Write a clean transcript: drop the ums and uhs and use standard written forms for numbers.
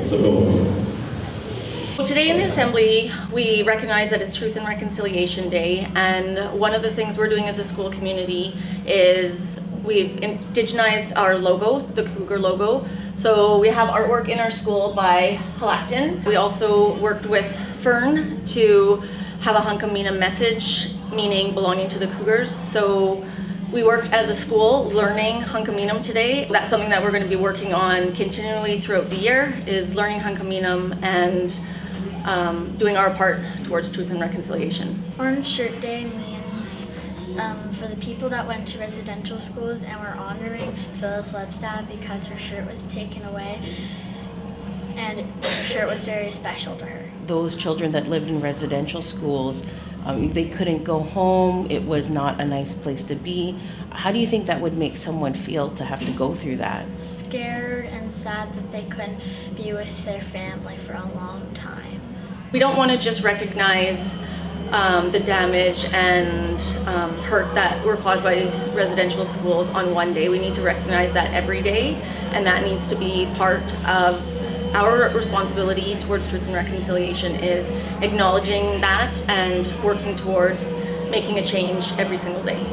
So go. Well, today in the Assembly, we recognize that it's Truth and Reconciliation Day, and one of the things we're doing as a school community is we've indigenized our logo, the cougar logo. So we have artwork in our school by xwa-lack-tun. We also worked with Fern to have a Hunkamina message, meaning belonging to the cougars. So we worked as a school learning Hunkaminam today. That's something that we're going to be working on continually throughout the year, is learning Hunkaminam and doing our part towards truth and reconciliation. Orange Shirt Day means for the people that went to residential schools, and we're honoring Phyllis Webstad because her shirt was taken away and her shirt was very special to her. Those children that lived in residential schools, they couldn't go home. It was not a nice place to be. How do you think that would make someone feel to have to go through that? Scared and sad that they couldn't be with their family for a long time. We don't want to just recognize the damage and hurt that were caused by residential schools on one day. We need to recognize that every day, and that needs to be part of our responsibility towards truth and reconciliation, is acknowledging that and working towards making a change every single day.